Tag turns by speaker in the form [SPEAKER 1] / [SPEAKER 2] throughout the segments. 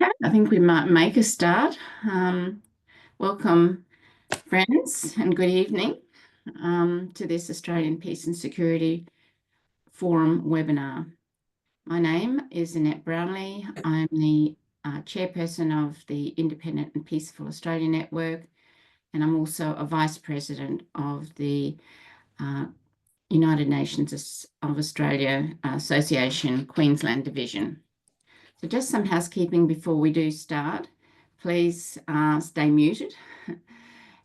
[SPEAKER 1] Okay, I think we might make a start. Welcome, friends, and good evening to this Australian Peace and Security Forum webinar. My name is Annette Brownlee. I'm the chairperson of the Independent and Peaceful Australia Network, and I'm also a vice president of the United Nations of Australia Association Queensland Division. So just some housekeeping before we do start. Please stay muted.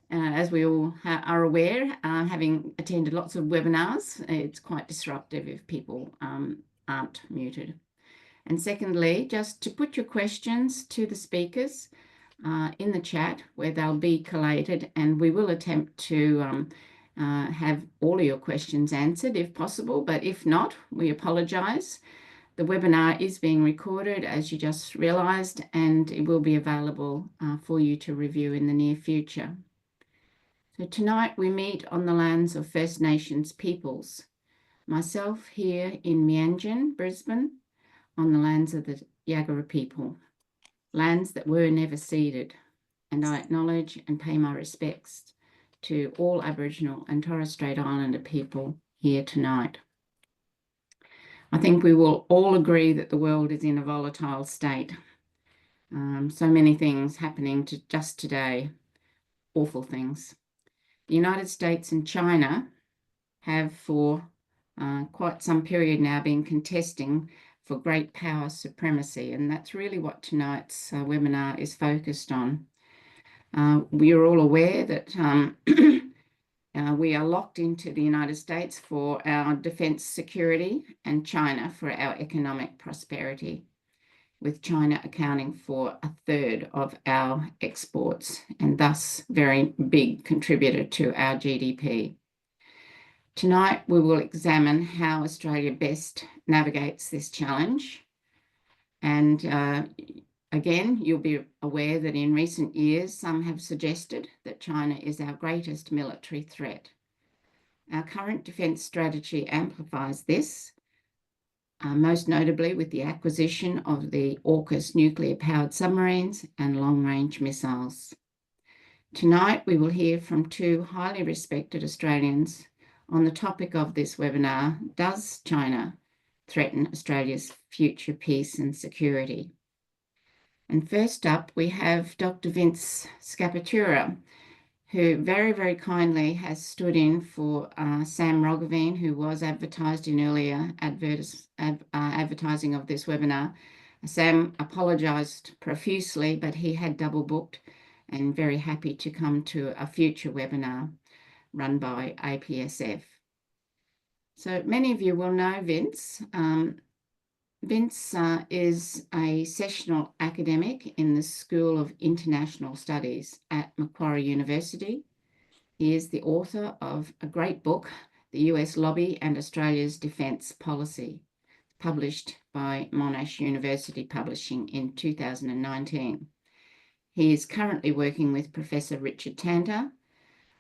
[SPEAKER 1] As we all are aware, having attended lots of webinars, it's quite disruptive if people aren't muted. And secondly, just to put your questions to the speakers in the chat where they'll be collated, and we will attempt to have all of your questions answered if possible, but if not, we apologise. The webinar is being recorded, as you just realised, and it will be available for you to review in the near future. So tonight we meet on the lands of First Nations peoples. Myself here in Meanjin, Brisbane, on the lands of the Yagara people, lands that were never ceded. And I acknowledge and pay my respects to all Aboriginal and Torres Strait Islander people here tonight. I think we will all agree that the world is in a volatile state. So many things happening just today, awful things. The United States and China have for quite some period now been contesting for great power supremacy, and that's really what tonight's webinar is focused on. We are all aware that we are locked into the United States for our defence security and China for our economic prosperity, with China accounting for 1/3 of our exports and thus very big contributor to our GDP. Tonight, we will examine how Australia best navigates this challenge. And again, you'll be aware that in recent years, some have suggested that China is our greatest military threat. Our current defence strategy amplifies this, most notably with the acquisition of the AUKUS nuclear-powered submarines and long-range missiles. Tonight, we will hear from two highly respected Australians on the topic of this webinar: does China threaten Australia's future peace and security? And first up, we have Dr. Vince Scapatura, who very, very kindly has stood in for Sam Roggeveen, who was advertised in earlier advertising of this webinar. Sam apologised profusely, but he had double booked and very happy to come to a future webinar run by APSF. So many of you will know Vince. Vince is a sessional academic in the School of International Studies at Macquarie University. He is the author of a great book, The US Lobby and Australia's Defence Policy, published by Monash University Publishing in 2019. He is currently working with Professor Richard Tanter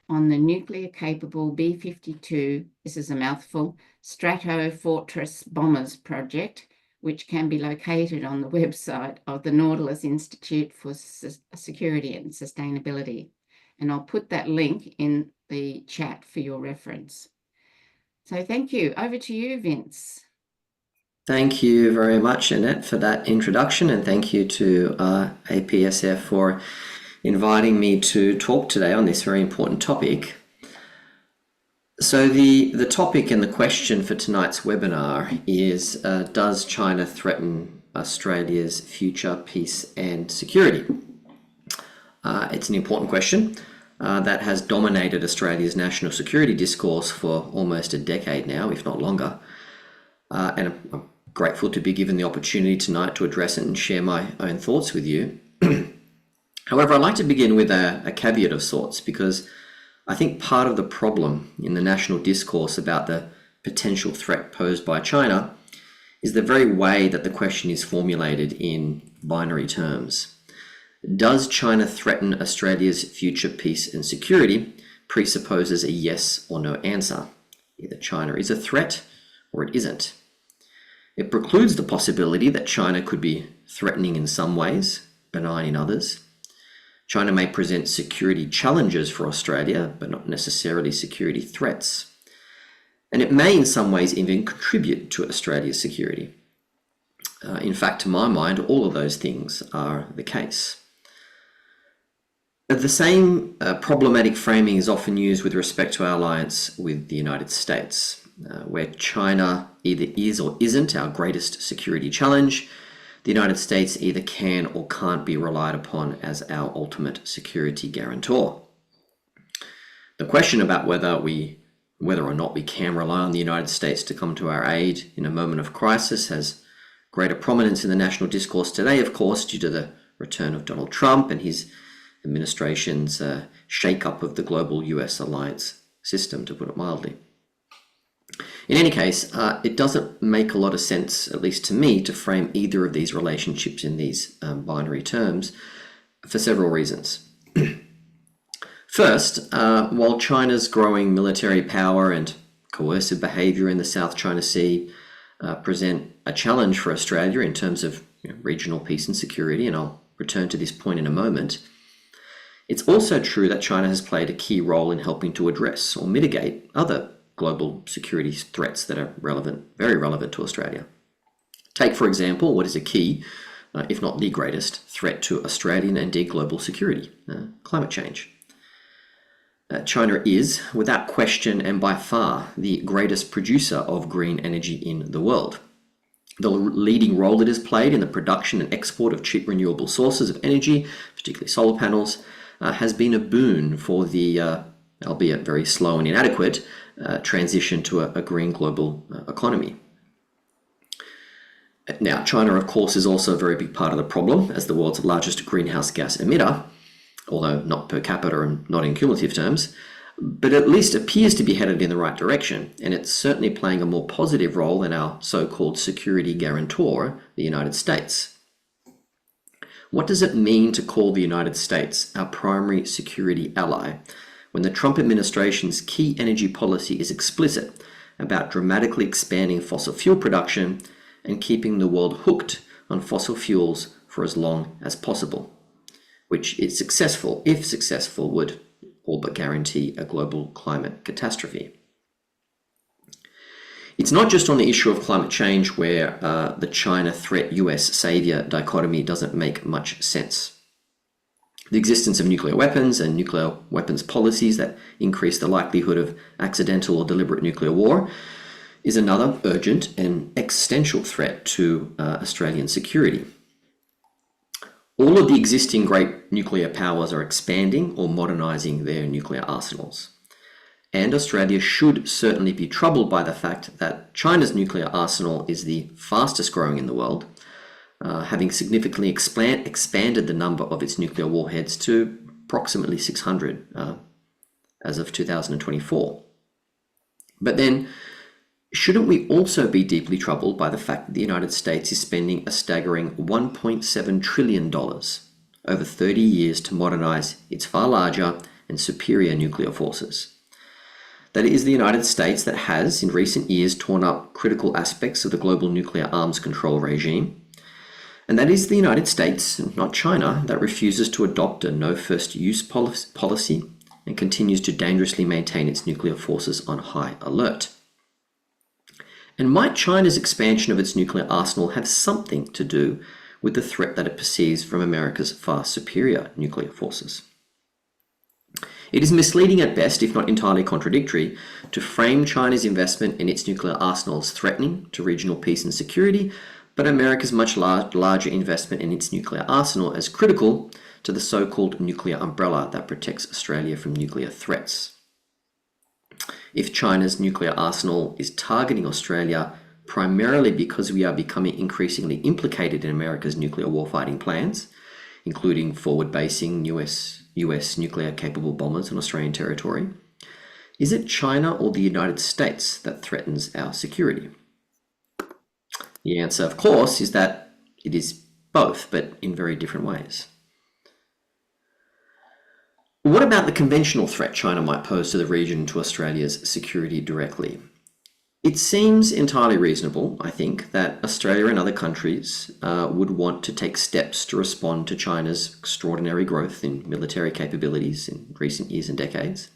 [SPEAKER 1] on the nuclear-capable B-52, this is a mouthful, Stratofortress bombers project, which can be located on the website of the Nautilus Institute for Security and Sustainability. And I'll put that link in the chat for your reference. So thank you. Over to you, Vince.
[SPEAKER 2] Thank you very much, Annette, for that introduction, and thank you to APSF for inviting me to talk today on this very important topic. So the topic and the question for tonight's webinar is, does China threaten Australia's future peace and security? It's an important question that has dominated Australia's national security discourse for almost a decade now, if not longer. And I'm grateful to be given the opportunity tonight to address it and share my own thoughts with you. However, I'd like to begin with a caveat of sorts, because I think part of the problem in the national discourse about the potential threat posed by China is the very way that the question is formulated in binary terms. Does China threaten Australia's future peace and security presupposes a yes or no answer. Either China is a threat or it isn't. It precludes the possibility that China could be threatening in some ways benign in others. China may present security challenges for Australia, but not necessarily security threats. And it may in some ways even contribute to Australia's security. In fact, to my mind, all of those things are the case. The same problematic framing is often used with respect to our alliance with the United States, where China either is or isn't our greatest security challenge. The United States either can or can't be relied upon as our ultimate security guarantor. The question about whether or not we can rely on the United States to come to our aid in a moment of crisis has greater prominence in the national discourse today, of course, due to the return of Donald Trump and his administration's shake-up of the global US alliance system, to put it mildly. In any case, it doesn't make a lot of sense, at least to me, to frame either of these relationships in these binary terms for several reasons. First, while China's growing military power and coercive behavior in the South China Sea present a challenge for Australia in terms of regional peace and security, and I'll return to this point in a moment, it's also true that China has played a key role in helping to address or mitigate other global security threats that are very relevant to Australia. Take, for example, what is a key, if not the greatest, threat to Australian and indeed global security, climate change. China is, without question and by far, the greatest producer of green energy in the world. The leading role it has played in the production and export of cheap renewable sources of energy, particularly solar panels, has been a boon for the, albeit very slow and inadequate, transition to a green global economy. Now, China, of course, is also a very big part of the problem as the world's largest greenhouse gas emitter, although not per capita and not in cumulative terms, but at least appears to be headed in the right direction, and it's certainly playing a more positive role than our so-called security guarantor, the United States. What does it mean to call the United States our primary security ally when the Trump administration's key energy policy is explicit about dramatically expanding fossil fuel production and keeping the world hooked on fossil fuels for as long as possible, which is successful, if successful, would all but guarantee a global climate catastrophe. It's not just on the issue of climate change where the China threat-US savior dichotomy doesn't make much sense. The existence of nuclear weapons and nuclear weapons policies that increase the likelihood of accidental or deliberate nuclear war is another urgent and existential threat to Australian security. All of the existing great nuclear powers are expanding or modernising their nuclear arsenals. And Australia should certainly be troubled by the fact that China's nuclear arsenal is the fastest growing in the world, having significantly expanded the number of its nuclear warheads to approximately 600 as of 2024. But then, shouldn't we also be deeply troubled by the fact that the United States is spending a staggering $1.7 trillion over 30 years to modernize its far larger and superior nuclear forces? That it is the United States that has, in recent years, torn up critical aspects of the global nuclear arms control regime. And that is the United States, not China, that refuses to adopt a no-first-use policy and continues to dangerously maintain its nuclear forces on high alert. And might China's expansion of its nuclear arsenal have something to do with the threat that it perceives from America's far superior nuclear forces? It is misleading at best, if not entirely contradictory, to frame China's investment in its nuclear arsenal as threatening to regional peace and security, but America's much larger investment in its nuclear arsenal as critical to the so-called nuclear umbrella that protects Australia from nuclear threats. If China's nuclear arsenal is targeting Australia primarily because we are becoming increasingly implicated in America's nuclear warfighting plans, including forward-basing US nuclear-capable bombers on Australian territory, is it China or the United States that threatens our security? The answer, of course, is that it is both, but in very different ways. What about the conventional threat China might pose to the region, to Australia's security directly? It seems entirely reasonable, I think, that Australia and other countries would want to take steps to respond to China's extraordinary growth in military capabilities in recent years and decades.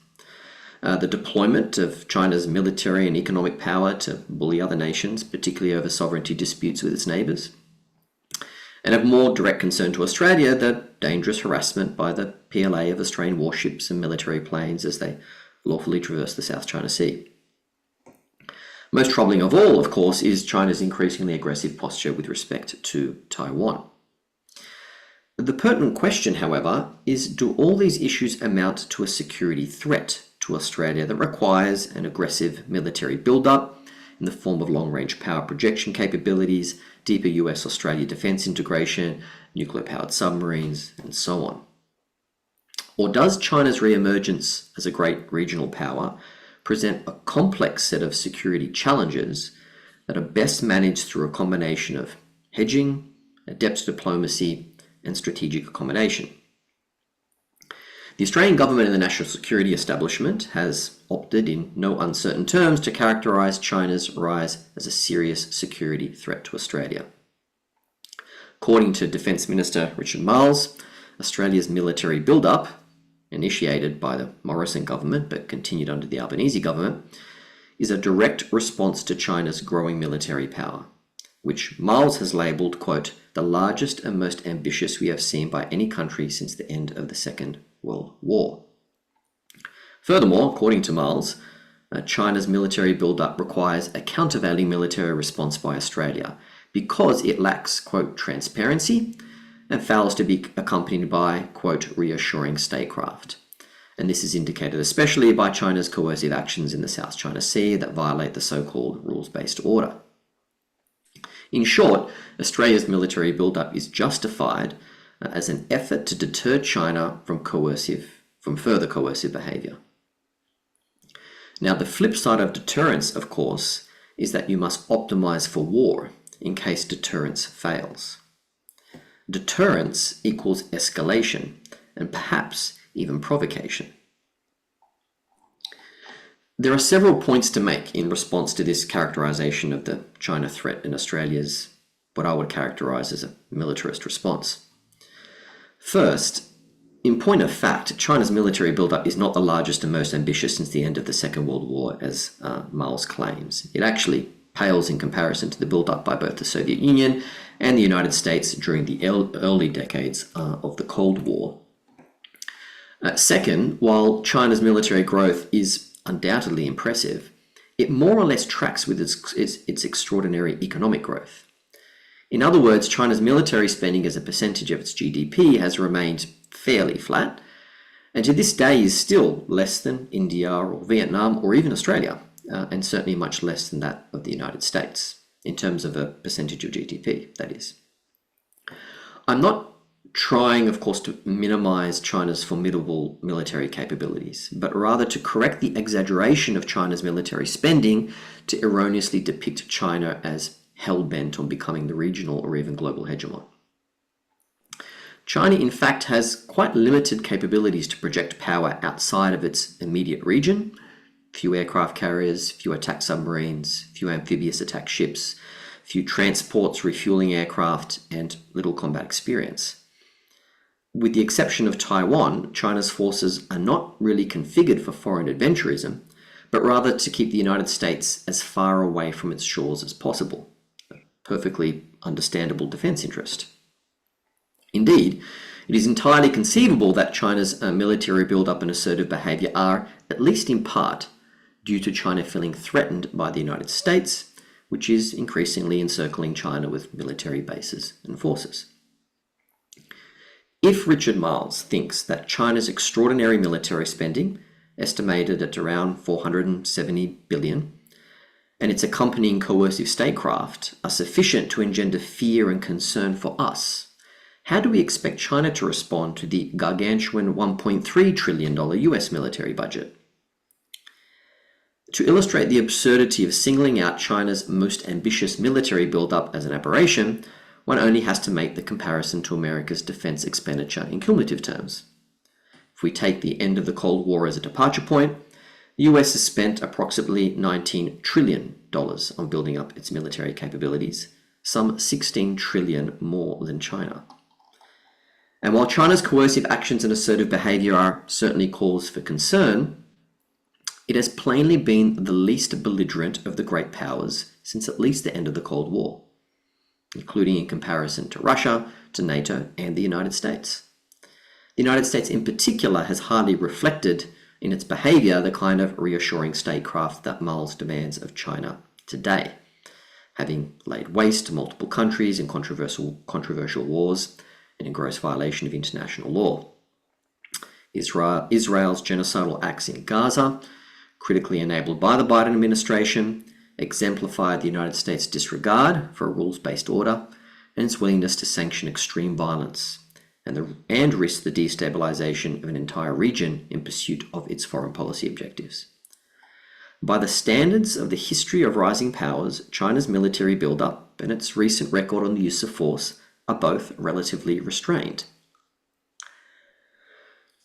[SPEAKER 2] The deployment of China's military and economic power to bully other nations, particularly over sovereignty disputes with its neighbours. And of more direct concern to Australia, the dangerous harassment by the PLA of Australian warships and military planes as they lawfully traverse the South China Sea. Most troubling of all, of course, is China's increasingly aggressive posture with respect to Taiwan. The pertinent question, however, is do all these issues amount to a security threat to Australia that requires an aggressive military build-up in the form of long-range power projection capabilities, deeper US-Australia defence integration, nuclear-powered submarines, and so on? Or does China's re-emergence as a great regional power present a complex set of security challenges that are best managed through a combination of hedging, adept diplomacy, and strategic accommodation? The Australian government and the national security establishment has opted in no uncertain terms to characterise China's rise as a serious security threat to Australia. According to Defence Minister Richard Marles, Australia's military build-up, initiated by the Morrison government but continued under the Albanese government, is a direct response to China's growing military power, which Marles has labelled, quote, the largest and most ambitious we have seen by any country since the end of the Second World War. Furthermore, according to Marles, China's military build-up requires a countervailing military response by Australia because it lacks, quote, transparency and fails to be accompanied by, quote, reassuring statecraft. And this is indicated especially by China's coercive actions in the South China Sea that violate the so-called rules-based order. In short, Australia's military build-up is justified as an effort to deter China from further coercive behaviour. Now, the flip side of deterrence, of course, is that you must optimise for war in case deterrence fails. Deterrence equals escalation and perhaps even provocation. There are several points to make in response to this characterisation of the China threat in Australia's what I would characterise as a militarist response. First, in point of fact, China's military build-up is not the largest and most ambitious since the end of the Second World War, as Marles claims. It actually pales in comparison to the build-up by both the Soviet Union and the United States during the early decades of the Cold War. Second, while China's military growth is undoubtedly impressive, it more or less tracks with its extraordinary economic growth. In other words, China's military spending as a percentage of its GDP has remained fairly flat, and to this day is still less than India or Vietnam or even Australia, and certainly much less than that of the United States, in terms of a percentage of GDP, that is. I'm not trying, of course, to minimize China's formidable military capabilities, but rather to correct the exaggeration of China's military spending to erroneously depict China as hell-bent on becoming the regional or even global hegemon. China, in fact, has quite limited capabilities to project power outside of its immediate region. Few aircraft carriers, few attack submarines, few amphibious attack ships, few transports, refueling aircraft, and little combat experience. With the exception of Taiwan, China's forces are not really configured for foreign adventurism, but rather to keep the United States as far away from its shores as possible. A perfectly understandable defense interest. Indeed, it is entirely conceivable that China's military build-up and assertive behavior are, at least in part, due to China feeling threatened by the United States, which is increasingly encircling China with military bases and forces. If Richard Marles thinks that China's extraordinary military spending, estimated at around $470 billion, and its accompanying coercive statecraft are sufficient to engender fear and concern for us, how do we expect China to respond to the gargantuan $1.3 trillion US military budget? To illustrate the absurdity of singling out China's most ambitious military build-up as an aberration, one only has to make the comparison to America's defense expenditure in cumulative terms. If we take the end of the Cold War as a departure point, The US has spent approximately $19 trillion on building up its military capabilities, some 16 trillion more than China. And while China's coercive actions and assertive behavior are certainly cause for concern, it has plainly been the least belligerent of the great powers since at least the end of the Cold War, including in comparison to Russia, to NATO, and the United States. The United States in particular has hardly reflected in its behavior the kind of reassuring statecraft that mulls demands of China today, having laid waste to multiple countries in controversial wars and in gross violation of international law. Israel's genocidal acts in Gaza, critically enabled by the Biden administration, exemplified the United States' disregard for a rules-based order and its willingness to sanction extreme violence and risk the destabilization of an entire region in pursuit of its foreign policy objectives. By the standards of the history of rising powers, China's military buildup and its recent record on the use of force are both relatively restrained.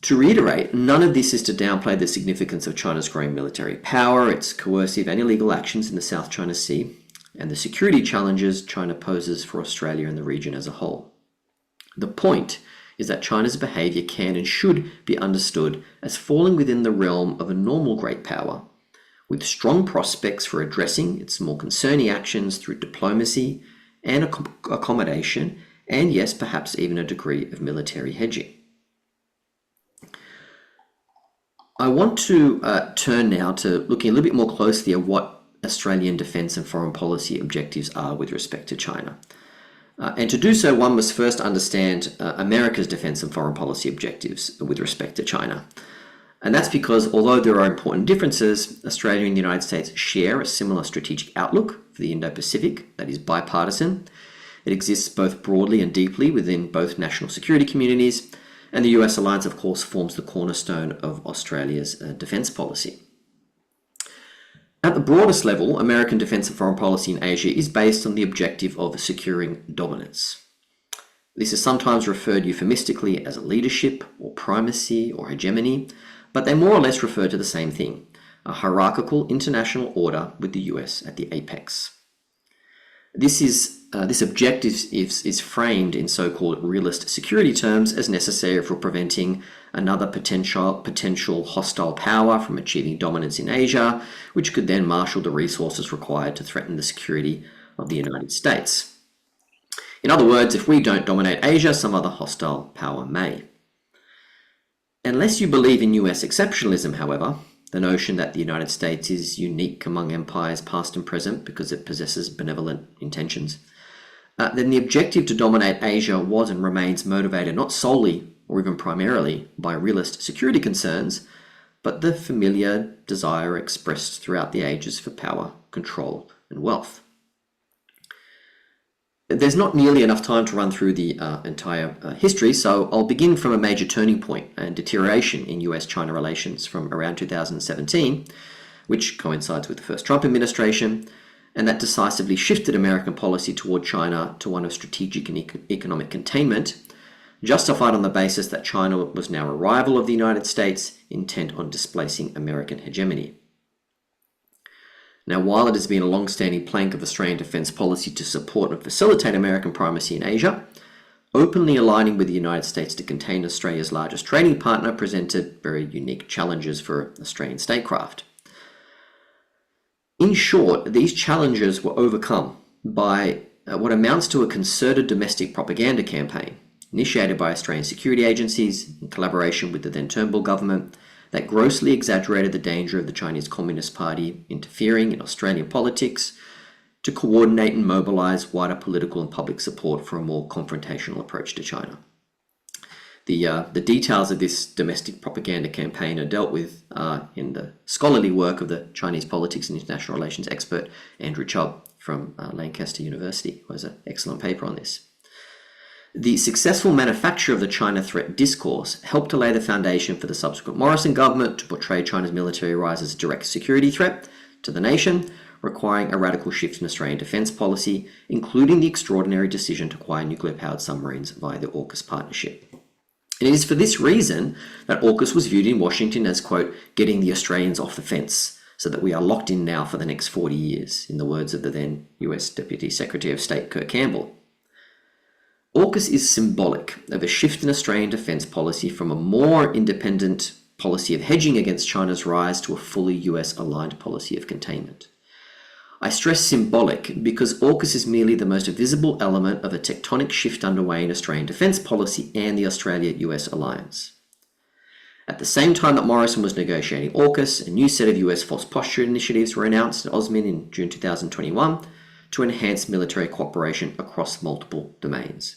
[SPEAKER 2] To reiterate, none of this is to downplay the significance of China's growing military power, its coercive and illegal actions in the South China Sea, and the security challenges China poses for Australia and the region as a whole. The point is that China's behavior can and should be understood as falling within the realm of a normal great power, with strong prospects for addressing its more concerning actions through diplomacy and accommodation, and yes, perhaps even a degree of military hedging. I want to turn now to looking a little bit more closely at what Australian defence and foreign policy objectives are with respect to China. And to do so, one must first understand America's defence and foreign policy objectives with respect to China. And that's because although there are important differences, Australia and the United States share a similar strategic outlook for the Indo-Pacific that is bipartisan. It exists both broadly and deeply within both national security communities, and the US alliance, of course, forms the cornerstone of Australia's defence policy. At the broadest level, American defence and foreign policy in Asia is based on the objective of securing dominance. This is sometimes referred euphemistically as a leadership or primacy or hegemony, but they more or less refer to the same thing, a hierarchical international order with the US at the apex. This objective is framed in so-called realist security terms as necessary for preventing another potential hostile power from achieving dominance in Asia, which could then marshal the resources required to threaten the security of the United States. In other words, if we don't dominate Asia, some other hostile power may. Unless you believe in US exceptionalism, however, the notion that the United States is unique among empires past and present because it possesses benevolent intentions, then the objective to dominate Asia was and remains motivated not solely or even primarily by realist security concerns, but the familiar desire expressed throughout the ages for power, control, and wealth. There's not nearly enough time to run through the entire history, so I'll begin from a major turning point and deterioration in US-China relations from around 2017, which coincides with the first Trump administration, and that decisively shifted American policy toward China to one of strategic and economic containment, justified on the basis that China was now a rival of the United States, intent on displacing American hegemony. Now, while it has been a long-standing plank of Australian defence policy to support and facilitate American primacy in Asia, openly aligning with the United States to contain Australia's largest trading partner presented very unique challenges for Australian statecraft. In short, these challenges were overcome by what amounts to a concerted domestic propaganda campaign initiated by Australian security agencies in collaboration with the then Turnbull government that grossly exaggerated the danger of the Chinese Communist Party interfering in Australian politics to coordinate and mobilize wider political and public support for a more confrontational approach to China. The details of this domestic propaganda campaign are dealt with in the scholarly work of the Chinese politics and international relations expert Andrew Chubb from Lancaster University, who has an excellent paper on this. The successful manufacture of the China threat discourse helped to lay the foundation for the subsequent Morrison government to portray China's military rise as a direct security threat to the nation, requiring a radical shift in Australian defence policy, including the extraordinary decision to acquire nuclear-powered submarines via the AUKUS partnership. It is for this reason that AUKUS was viewed in Washington as, quote, getting the Australians off the fence, so that we are locked in now for the next 40 years, in the words of the then US Deputy Secretary of State Kurt Campbell. AUKUS is symbolic of a shift in Australian defence policy from a more independent policy of hedging against China's rise to a fully US-aligned policy of containment. I stress symbolic because AUKUS is merely the most visible element of a tectonic shift underway in Australian defence policy and the Australia-US alliance. At the same time that Morrison was negotiating AUKUS, a new set of US force posture initiatives were announced at Osmin in June 2021 to enhance military cooperation across multiple domains.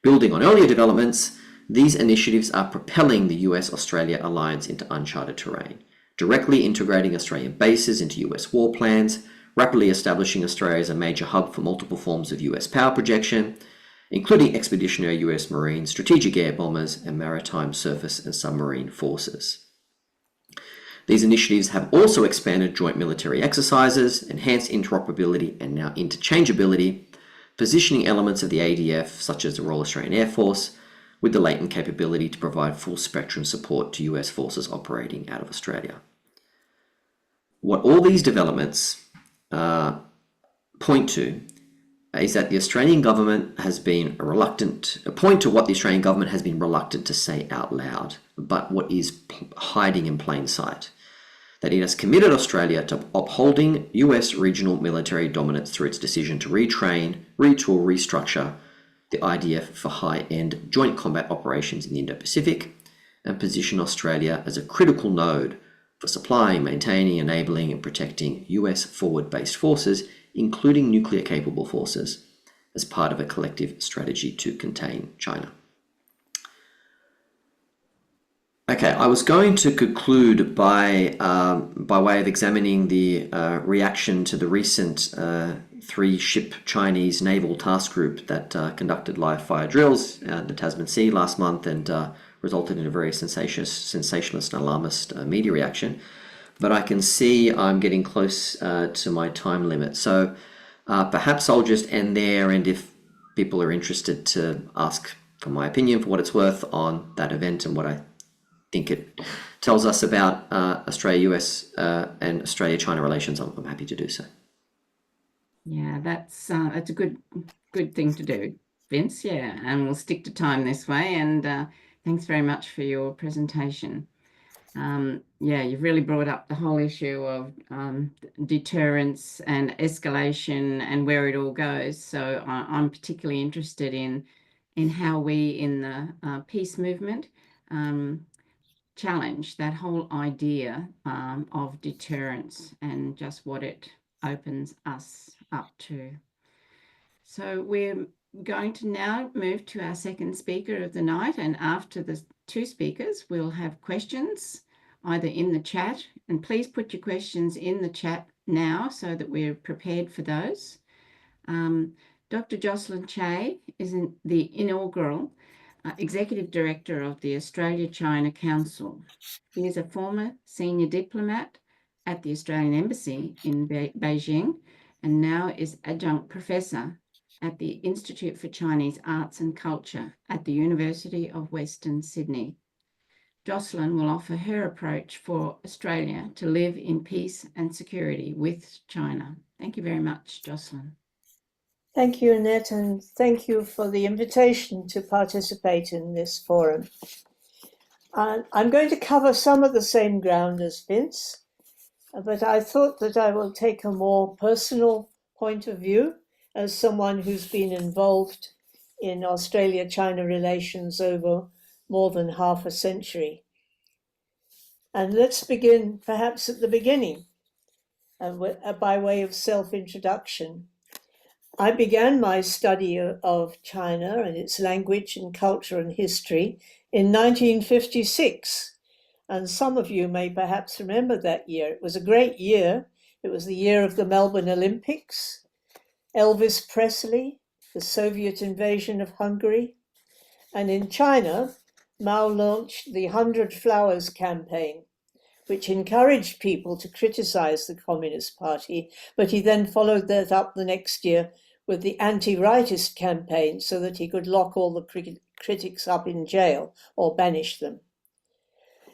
[SPEAKER 2] Building on earlier developments, these initiatives are propelling the US-Australia alliance into uncharted terrain, directly integrating Australian bases into US war plans, rapidly establishing Australia as a major hub for multiple forms of US power projection, including expeditionary US Marines, strategic air bombers, and maritime, surface, and submarine forces. These initiatives have also expanded joint military exercises, enhanced interoperability and now interchangeability, positioning elements of the ADF, such as the Royal Australian Air Force, with the latent capability to provide full spectrum support to US forces operating out of Australia. What all these developments point to is that the Australian government has been reluctant to say out loud, but what is hiding in plain sight, that it has committed Australia to upholding US regional military dominance through its decision to retrain, retool, restructure the IDF for high-end joint combat operations in the Indo-Pacific, and position Australia as a critical node for supplying, maintaining, enabling, and protecting US forward-based forces, including nuclear-capable forces, as part of a collective strategy to contain China. Okay, I was going to conclude by way of examining the reaction to the recent three-ship Chinese naval task group that conducted live-fire drills in the Tasman Sea last month and resulted in a very sensationalist and alarmist media reaction. But I can see I'm getting close to my time limit. So perhaps I'll just end there, and if people are interested to ask for my opinion, for what it's worth, on that event and what I think it tells us about Australia-US and Australia-China relations, I'm happy to do so.
[SPEAKER 1] Yeah, that's a good thing to do, Vince. Yeah, and we'll stick to time this way. And thanks very much for your presentation. Yeah, you've really brought up the whole issue of deterrence and escalation and where it all goes. So I'm particularly interested in how we in the peace movement challenge that whole idea of deterrence and just what it opens us up to. So we're going to now move to our second speaker of the night, and after the two speakers we'll have questions either in the chat, and please put your questions in the chat now so that we're prepared for those. Dr. Jocelyn Chey is the inaugural Executive Director of the Australia-China Council. He is a former senior diplomat at the Australian Embassy in Beijing and now is Adjunct Professor at the Institute for Chinese Arts and Culture at the University of Western Sydney. Jocelyn will offer her approach for Australia to live in peace and security with China. Thank you very much, Jocelyn.
[SPEAKER 3] Thank you, Annette, and thank you for the invitation to participate in this forum. I'm going to cover some of the same ground as Vince, but I thought that I will take a more personal point of view as someone who's been involved in Australia-China relations over more than half a century. And let's begin perhaps at the beginning, by way of self-introduction. I began my study of China and its language and culture and history in 1956. And some of you may perhaps remember that year. It was a great year. It was the year of the Melbourne Olympics, Elvis Presley, the Soviet invasion of Hungary. And in China, Mao launched the 100 Flowers campaign, which encouraged people to criticize the Communist Party, but he then followed that up the next year with the anti-rightist campaign so that he could lock all the critics up in jail or banish them.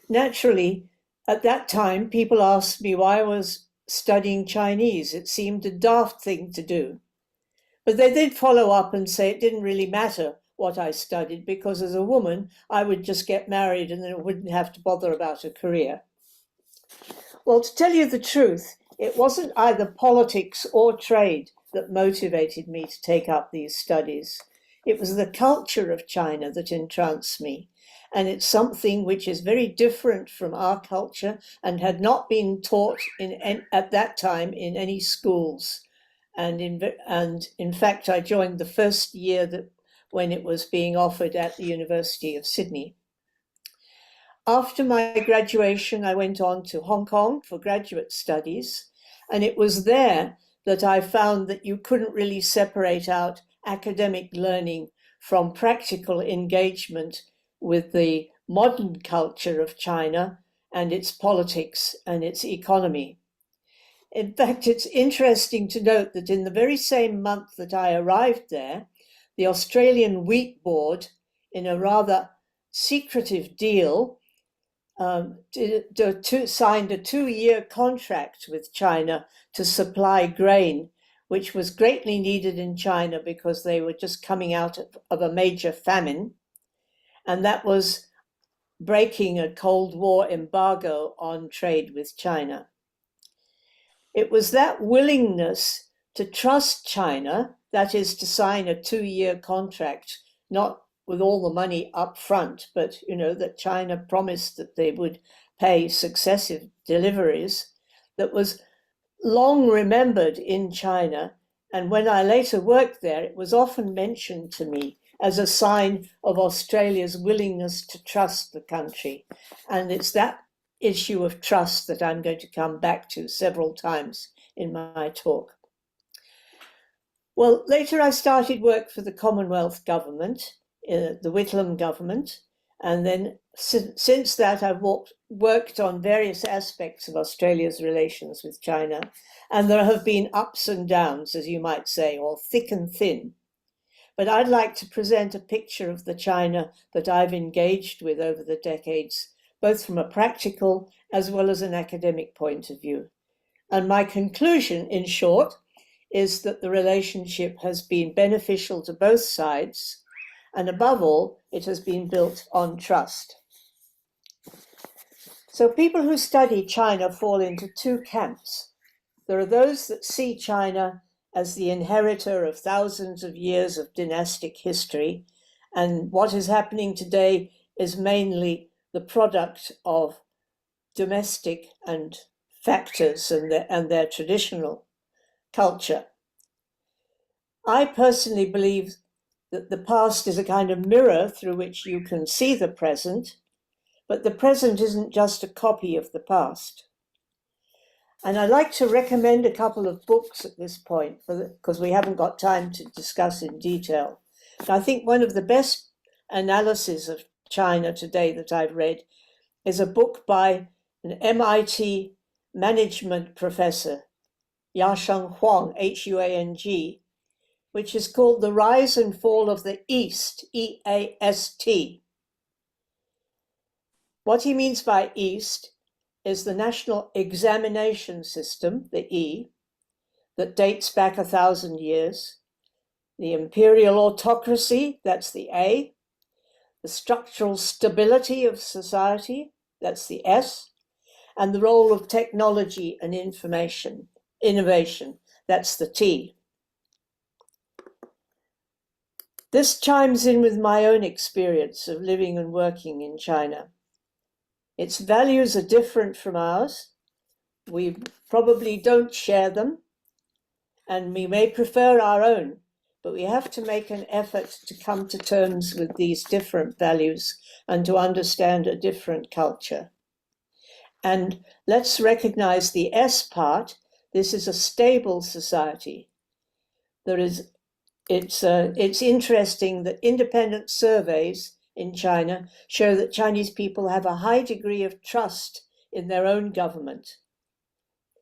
[SPEAKER 3] Naturally, at that time, people asked me why I was studying Chinese. It seemed a daft thing to do. But they did follow up and say it didn't really matter what I studied, because as a woman, I would just get married and then I wouldn't have to bother about a career. Well, to tell you the truth, it wasn't either politics or trade that motivated me to take up these studies. It was the culture of China that entranced me. And it's something which is very different from our culture and had not been taught at that time in any schools. And in fact, I joined the first year when it was being offered at the University of Sydney. After my graduation, I went on to Hong Kong for graduate studies, and it was there that I found that you couldn't really separate out academic learning from practical engagement with the modern culture of China and its politics and its economy. In fact, it's interesting to note that in the very same month that I arrived there, the Australian Wheat Board, in a rather secretive deal, signed a 2-year contract with China to supply grain, which was greatly needed in China because they were just coming out of a major famine. And that was breaking a Cold War embargo on trade with China. It was that willingness to trust China, that is to sign a 2-year contract, not with all the money up front, but that China promised that they would pay successive deliveries, that was long remembered in China. And when I later worked there, it was often mentioned to me as a sign of Australia's willingness to trust the country. And it's that issue of trust that I'm going to come back to several times in my talk. Well, later I started work for the Commonwealth government, the Whitlam government, and then since that I've worked on various aspects of Australia's relations with China, and there have been ups and downs, as you might say, or thick and thin. But I'd like to present a picture of the China that I've engaged with over the decades, both from a practical as well as an academic point of view. And my conclusion, in short, is that the relationship has been beneficial to both sides, and above all, it has been built on trust. So people who study China fall into 2 camps. There are those that see China as the inheritor of thousands of years of dynastic history, and what is happening today is mainly the product of domestic and factors and their traditional culture. I personally believe that the past is a kind of mirror through which you can see the present, but the present isn't just a copy of the past. And I'd like to recommend a couple of books at this point, because we haven't got time to discuss in detail. And I think one of the best analyses of China today that I've read is a book by an MIT management professor, Yasheng Huang, Huang, which is called The Rise and Fall of the East, EAST. What he means by East is the National Examination System, the E, that dates back 1,000 years, the imperial autocracy, that's the A, the structural stability of society, that's the S, and the role of technology and innovation, that's the T. This chimes in with my own experience of living and working in China. Its values are different from ours. We probably don't share them, and we may prefer our own, but we have to make an effort to come to terms with these different values and to understand a different culture. And let's recognize the S part. This is a stable society. It's interesting that independent surveys in China show that Chinese people have a high degree of trust in their own government.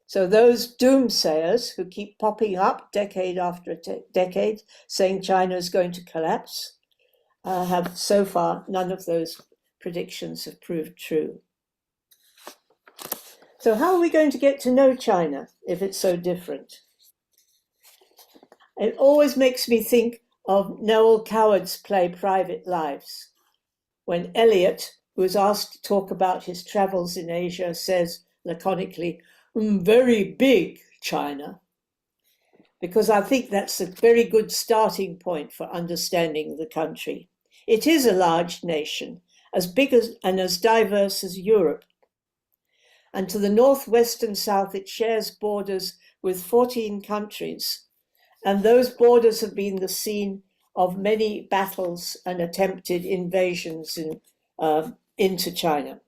[SPEAKER 3] So those doomsayers who keep popping up decade after decade saying China is going to collapse have so far, none of those predictions have proved true. So how are we going to get to know China if it's so different? It always makes me think of Noel Coward's play Private Lives, when Eliot, who is asked to talk about his travels in Asia, says laconically, very big China, because I think that's a very good starting point for understanding the country. It is a large nation, as big as and as diverse as Europe. And to the northwest and south, it shares borders with 14 countries. And those borders have been the scene of many battles and attempted invasions into China.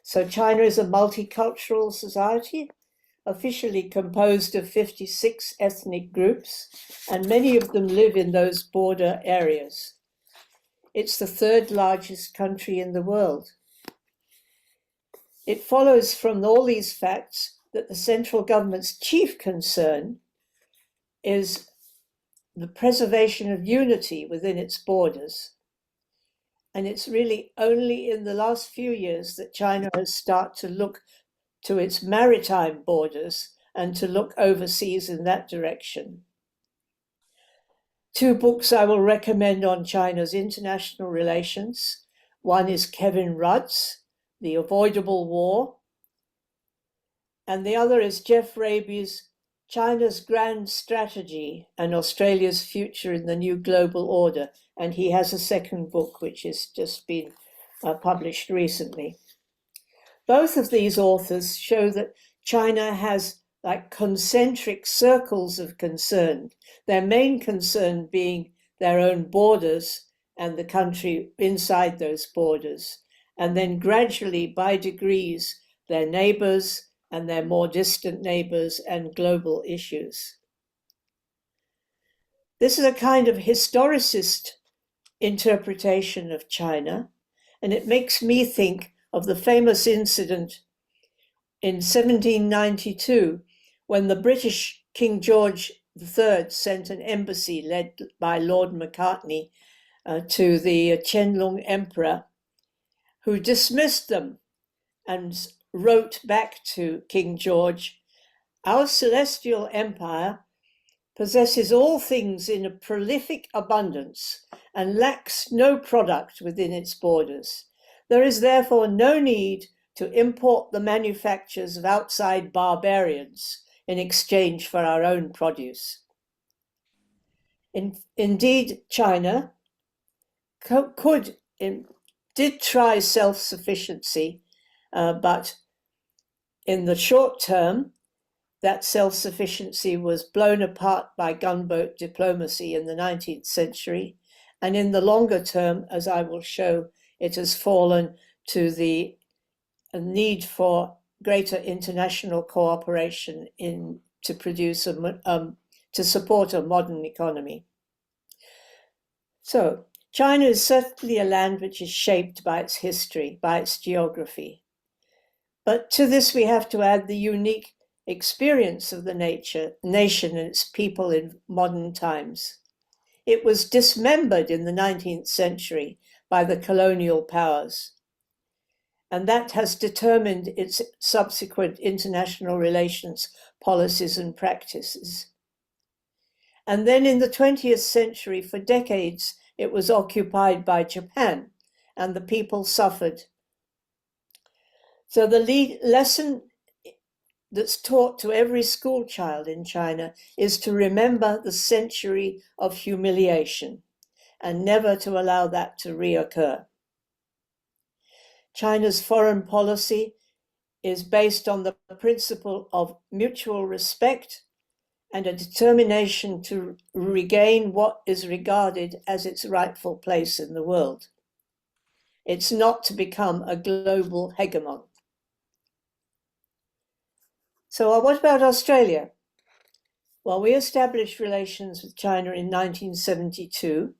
[SPEAKER 3] So China is a multicultural society, officially composed of 56 ethnic groups, and many of them live in those border areas. It's the third largest country in the world. It follows from all these facts that the central government's chief concern is the preservation of unity within its borders. And it's really only in the last few years that China has started to look to its maritime borders and to look overseas in that direction. Two books I will recommend on China's international relations. One is Kevin Rudd's The Avoidable War, and the other is Jeff Raby's China's Grand Strategy and Australia's Future in the New Global Order. And he has a second book which has just been published recently. Both of these authors show that China has like concentric circles of concern, their main concern being their own borders and the country inside those borders, and then gradually, by degrees, their neighbors and their more distant neighbors and global issues. This is a kind of historicist interpretation of China, and it makes me think of the famous incident in 1792 when the British King George III sent an embassy led by Lord Macartney to the Qianlong Emperor, who dismissed them and wrote back to King George, "Our celestial empire possesses all things in a prolific abundance and lacks no product within its borders. There is therefore no need to import the manufactures of outside barbarians in exchange for our own produce." Indeed, China did try self-sufficiency, but in the short term, that self-sufficiency was blown apart by gunboat diplomacy in the 19th century. And in the longer term, as I will show, it has fallen to the need for greater international cooperation to produce to support a modern economy. So China is certainly a land which is shaped by its history, by its geography. But to this we have to add the unique experience of the nation and its people in modern times. It was dismembered in the 19th century by the colonial powers, and that has determined its subsequent international relations policies and practices. And then in the 20th century, for decades, it was occupied by Japan, and the people suffered. So the lesson that's taught to every school child in China is to remember the century of humiliation and never to allow that to reoccur. China's foreign policy is based on the principle of mutual respect and a determination to regain what is regarded as its rightful place in the world. It's not to become a global hegemon. So what about Australia? Well, we established relations with China in 1972,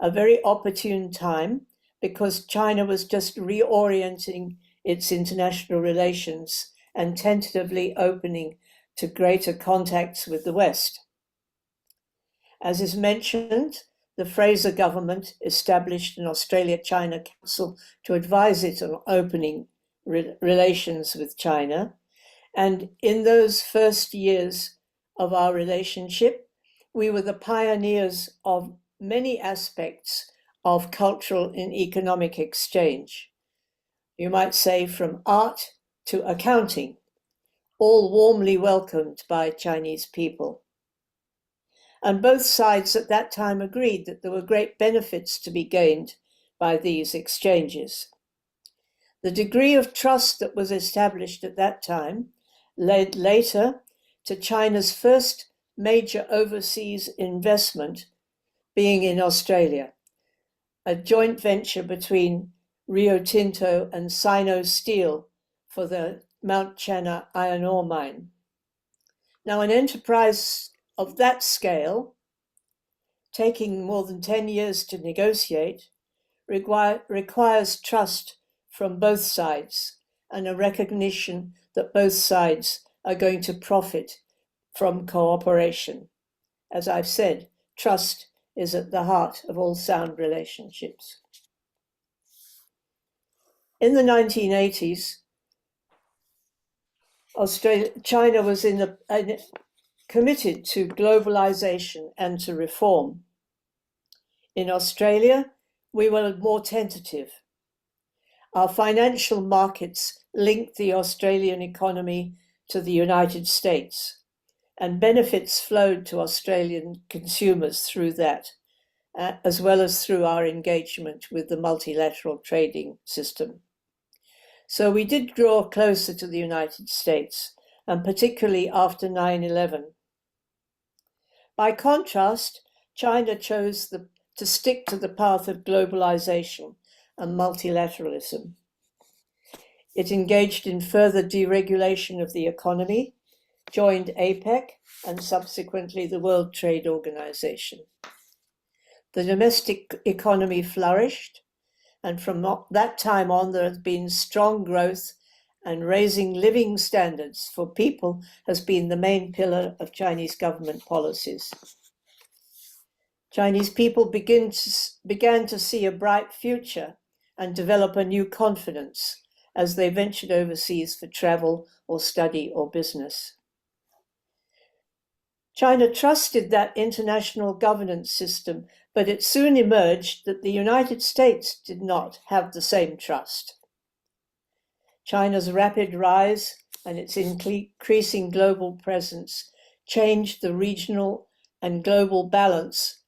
[SPEAKER 3] a very opportune time because China was just reorienting its international relations and tentatively opening to greater contacts with the West. As is mentioned, the Fraser government established an Australia-China Council to advise it on opening relations with China. And in those first years of our relationship, we were the pioneers of many aspects of cultural and economic exchange. You might say from art to accounting, all warmly welcomed by Chinese people. And both sides at that time agreed that there were great benefits to be gained by these exchanges. The degree of trust that was established at that time led later to China's first major overseas investment being in Australia, a joint venture between Rio Tinto and Sino Steel for the Mount Chena iron ore mine. Now, an enterprise of that scale, taking more than 10 years to negotiate, requires trust from both sides and a recognition that both sides are going to profit from cooperation. As I've said, trust is at the heart of all sound relationships. In the 1980s, China was committed to globalization and to reform. In Australia, we were more tentative. Our financial markets linked the Australian economy to the United States, and benefits flowed to Australian consumers through that, as well as through our engagement with the multilateral trading system. So we did draw closer to the United States, and particularly after 9/11. By contrast, China chose to stick to the path of globalization and multilateralism. It engaged in further deregulation of the economy, joined APEC and subsequently the World Trade Organization. The domestic economy flourished, and from that time on there has been strong growth, and raising living standards for people has been the main pillar of Chinese government policies. Chinese people began to see a bright future and develop a new confidence as they ventured overseas for travel or study or business. China trusted that international governance system, but it soon emerged that the United States did not have the same trust. China's rapid rise and its increasing global presence changed the regional and global balance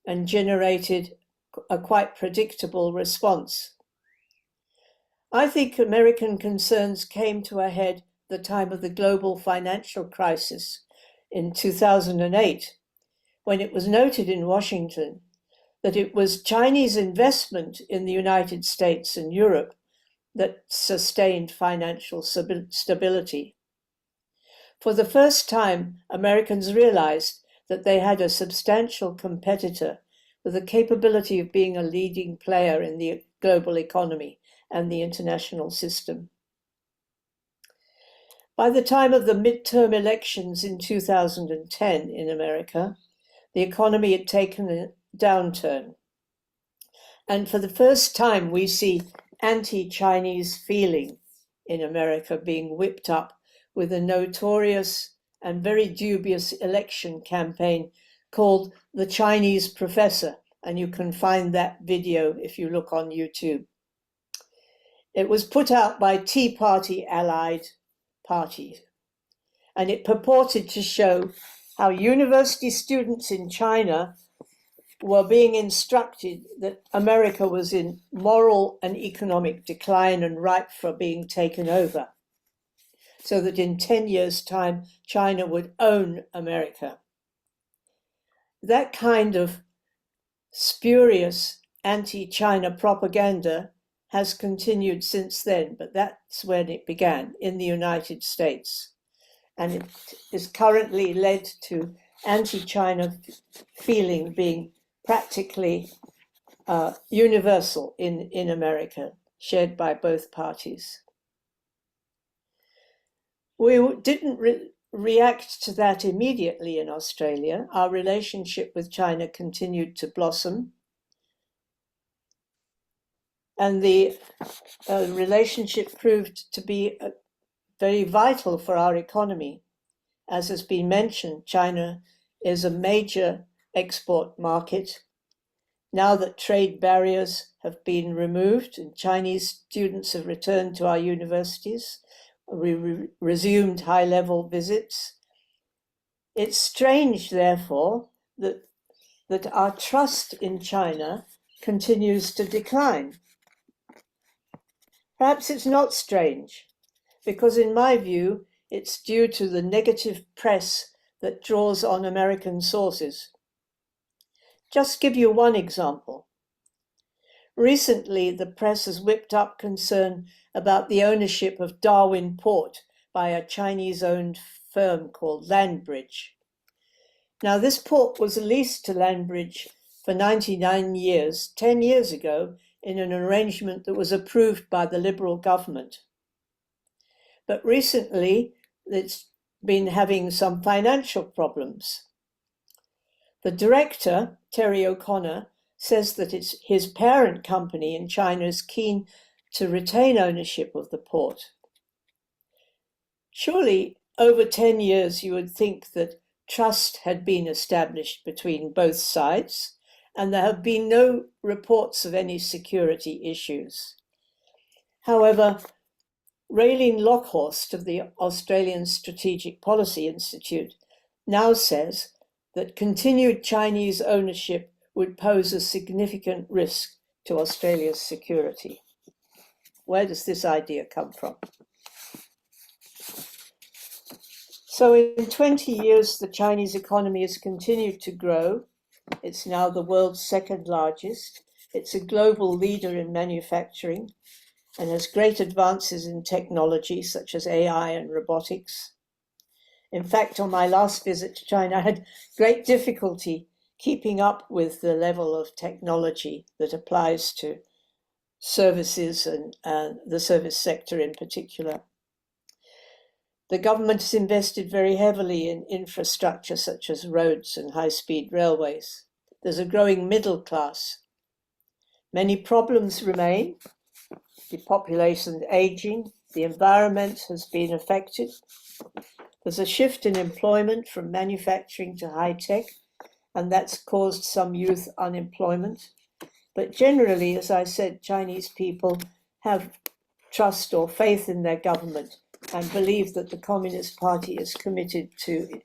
[SPEAKER 3] and generated a quite predictable response. I think American concerns came to a head at the time of the global financial crisis in 2008, when it was noted in Washington that it was Chinese investment in the United States and Europe that sustained financial stability. For the first time, Americans realized that they had a substantial competitor with the capability of being a leading player in the global economy and the international system. By the time of the midterm elections in 2010 in America, the economy had taken a downturn. And for the first time, we see anti-Chinese feeling in America being whipped up with a notorious and very dubious election campaign called The Chinese Professor, and you can find that video if you look on YouTube. It was put out by Tea Party allied parties, and it purported to show how university students in China were being instructed that America was in moral and economic decline and ripe for being taken over, so that in 10 years' time, China would own America. That kind of spurious anti-China propaganda has continued since then, but that's when it began in the United States. And it is currently led to anti-China feeling being practically universal in America, shared by both parties. We didn't react to that immediately in Australia. Our relationship with China continued to blossom, and the relationship proved to be very vital for our economy. As has been mentioned, China is a major export market. Now that trade barriers have been removed and Chinese students have returned to our universities, we resumed high-level visits. It's strange, therefore, that our trust in China continues to decline. Perhaps it's not strange, because in my view, it's due to the negative press that draws on American sources. Just give you one example. Recently, the press has whipped up concern about the ownership of Darwin Port by a Chinese-owned firm called Landbridge. Now, this port was leased to Landbridge for 99 years, 10 years ago, in an arrangement that was approved by the Liberal government. But recently, it's been having some financial problems. The director, Terry O'Connor, says that his parent company in China is keen to retain ownership of the port. Surely, over 10 years, you would think that trust had been established between both sides, and there have been no reports of any security issues. However, Raylene Lockhorst of the Australian Strategic Policy Institute now says that continued Chinese ownership would pose a significant risk to Australia's security. Where does this idea come from? So in 20 years, the Chinese economy has continued to grow. It's now the world's second largest. It's a global leader in manufacturing and has great advances in technology such as AI and robotics. In fact, on my last visit to China, I had great difficulty keeping up with the level of technology that applies to services and the service sector in particular. The government has invested very heavily in infrastructure such as roads and high-speed railways. There's a growing middle class. Many problems remain. The population aging, the environment has been affected. There's a shift in employment from manufacturing to high tech, and that's caused some youth unemployment. But generally, as I said, Chinese people have trust or faith in their government and believe that the Communist Party is committed to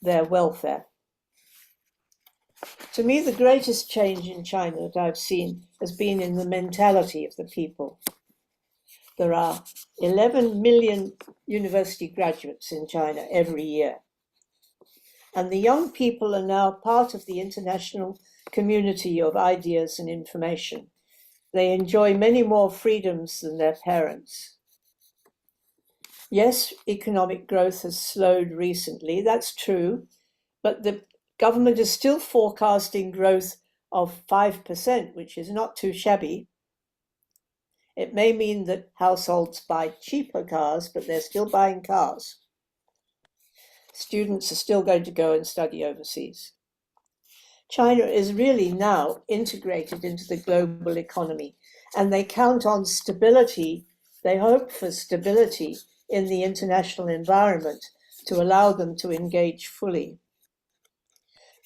[SPEAKER 3] their welfare. To me, the greatest change in China that I've seen has been in the mentality of the people. There are 11 million university graduates in China every year. And the young people are now part of the international community of ideas and information. They enjoy many more freedoms than their parents. Yes, economic growth has slowed recently, that's true, but the government is still forecasting growth of 5%, which is not too shabby. It may mean that households buy cheaper cars, but they're still buying cars. Students are still going to go and study overseas. China is really now integrated into the global economy, and they count on stability. They hope for stability in the international environment to allow them to engage fully.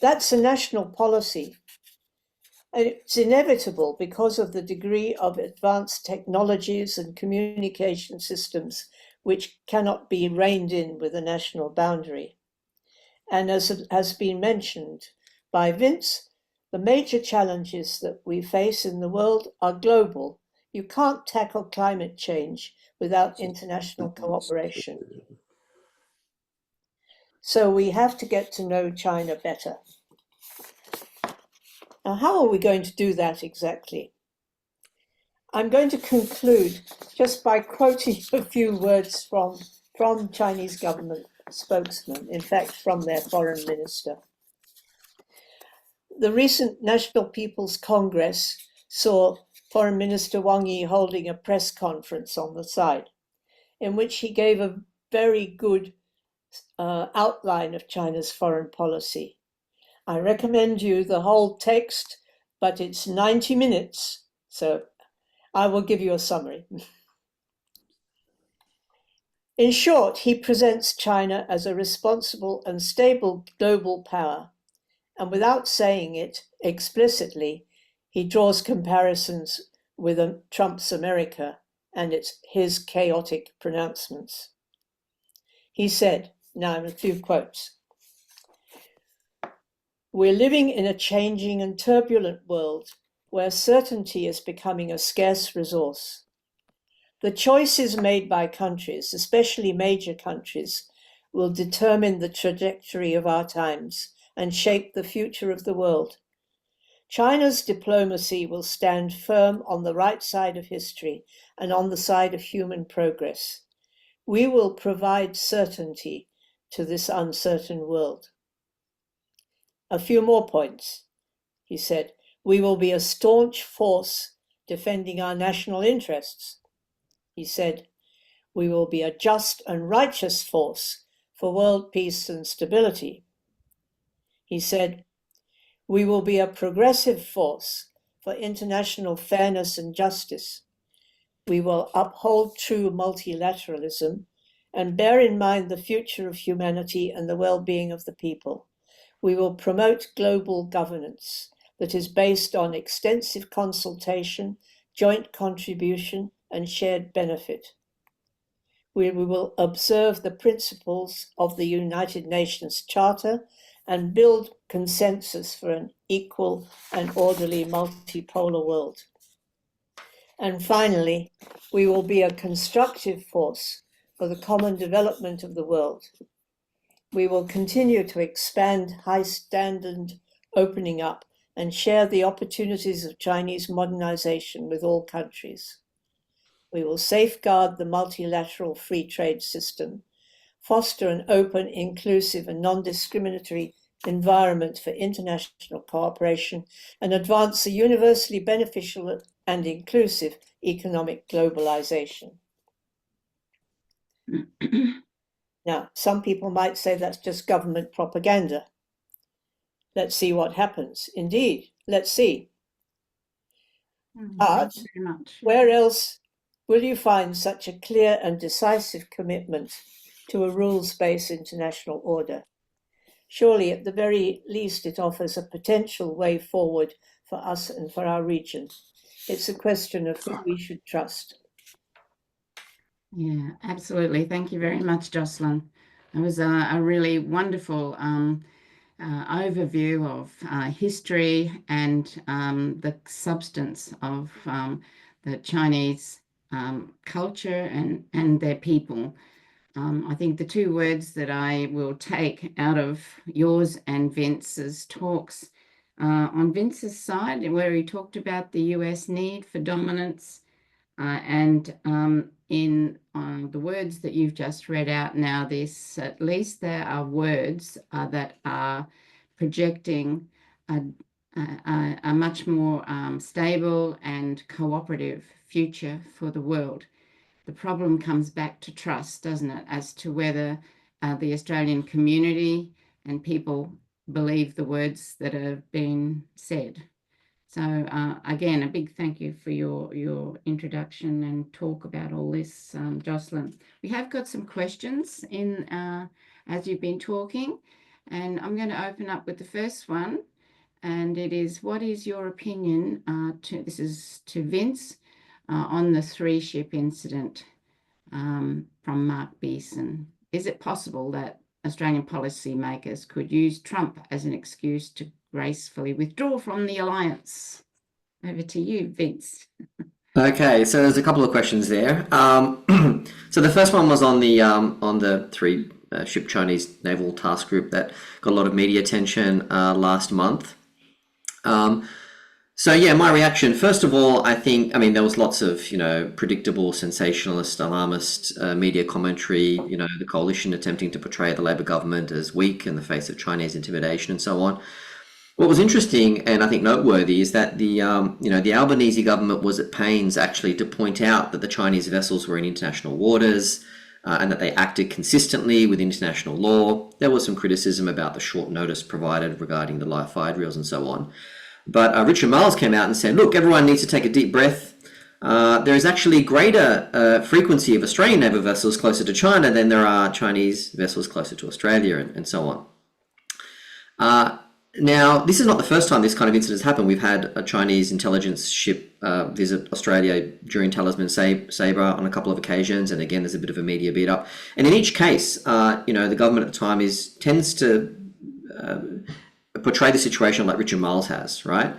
[SPEAKER 3] That's a national policy. And it's inevitable because of the degree of advanced technologies and communication systems which cannot be reined in with a national boundary. And as has been mentioned by Vince, the major challenges that we face in the world are global. You can't tackle climate change without international cooperation. So we have to get to know China better. Now, how are we going to do that exactly? I'm going to conclude just by quoting a few words from Chinese government spokesman, in fact, from their foreign minister. The recent National People's Congress saw Foreign Minister Wang Yi holding a press conference on the side, in which he gave a very good outline of China's foreign policy. I recommend you the whole text, but it's 90 minutes, so I will give you a summary. In short, he presents China as a responsible and stable global power, and without saying it explicitly, he draws comparisons with Trump's America and his chaotic pronouncements. He said, now a few quotes, "We're living in a changing and turbulent world where certainty is becoming a scarce resource. The choices made by countries, especially major countries, will determine the trajectory of our times and shape the future of the world. China's diplomacy will stand firm on the right side of history and on the side of human progress. We will provide certainty to this uncertain world." A few more points. He said, "We will be a staunch force defending our national interests." He said, "We will be a just and righteous force for world peace and stability." He said, "We will be a progressive force for international fairness and justice. We will uphold true multilateralism and bear in mind the future of humanity and the well-being of the people. We will promote global governance that is based on extensive consultation, joint contribution, and shared benefit. We will observe the principles of the United Nations Charter and build consensus for an equal and orderly multipolar world. And finally, we will be a constructive force for the common development of the world. We will continue to expand high standard opening up and share the opportunities of Chinese modernization with all countries. We will safeguard the multilateral free trade system, foster an open, inclusive, and non-discriminatory environment for international cooperation, and advance a universally beneficial and inclusive economic globalization. Now, some people might say that's just government propaganda. Let's see what happens. Indeed, let's see. But
[SPEAKER 1] Thank you very much.
[SPEAKER 3] where else will you find such a clear and decisive commitment to a rules-based international order? Surely, at the very least, it offers a potential way forward for us and for our region. It's a question of who we should trust.
[SPEAKER 1] Yeah, absolutely. Thank you very much, Jocelyn. It was a really wonderful overview of history and the substance of the Chinese culture and their people. I think the two words that I will take out of yours and Vince's talks, on Vince's side, where he talked about the US need for dominance, and in the words that you've just read out now, at least there are words that are projecting a much more stable and cooperative future for the world. The problem comes back to trust, doesn't it, as to whether the Australian community and people believe the words that have been said. So again, a big thank you for your introduction and talk about all this, Jocelyn. We have got some questions in as you've been talking, and I'm going to open up with the first one, and it is, what is your opinion, this is to Vince, on the 3-ship incident, from Mark Beeson. Is it possible that Australian policymakers could use Trump as an excuse to gracefully withdraw from the alliance? Over to you, Vince.
[SPEAKER 2] Okay, so there's a couple of questions there. So the first one was on the 3-ship Chinese naval task group that got a lot of media attention last month. So yeah, my reaction, first of all, I mean, there was lots of, predictable, sensationalist, alarmist media commentary, the coalition attempting to portray the Labor government as weak in the face of Chinese intimidation and so on. What was interesting and I think noteworthy is that the Albanese government was at pains actually to point out that the Chinese vessels were in international waters, and that they acted consistently with international law. There was some criticism about the short notice provided regarding the live fire drills and so on. But Richard Marles came out and said, look, everyone needs to take a deep breath. There is actually greater frequency of Australian naval vessels closer to China than there are Chinese vessels closer to Australia, and so on. Now, this is not the first time this kind of incident has happened. We've had a Chinese intelligence ship visit Australia during Talisman Sabre on a couple of occasions, and again, there's a bit of a media beat up. And in each case, the government at the time tends to portray the situation like Richard Marles has, right?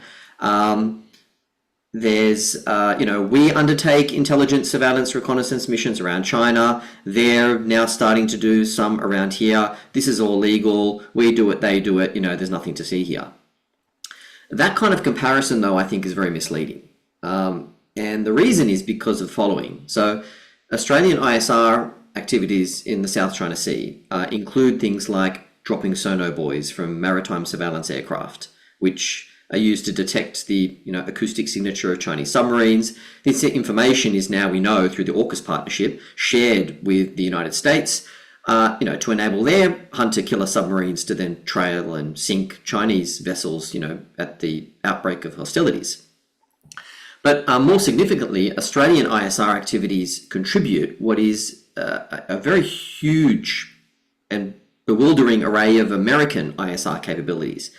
[SPEAKER 2] We undertake intelligence, surveillance, reconnaissance missions around China. They're now starting to do some around here. This is all legal. We do it, they do it. There's nothing to see here. That kind of comparison, though, I think is very misleading. And the reason is because of the following. So Australian ISR activities in the South China Sea include things like dropping sonobuoys from maritime surveillance aircraft, which are used to detect the acoustic signature of Chinese submarines. This information is now, we know, through the AUKUS partnership, shared with the United States, to enable their hunter-killer submarines to then trail and sink Chinese vessels, at the outbreak of hostilities. But more significantly, Australian ISR activities contribute what is a very huge and bewildering array of American ISR capabilities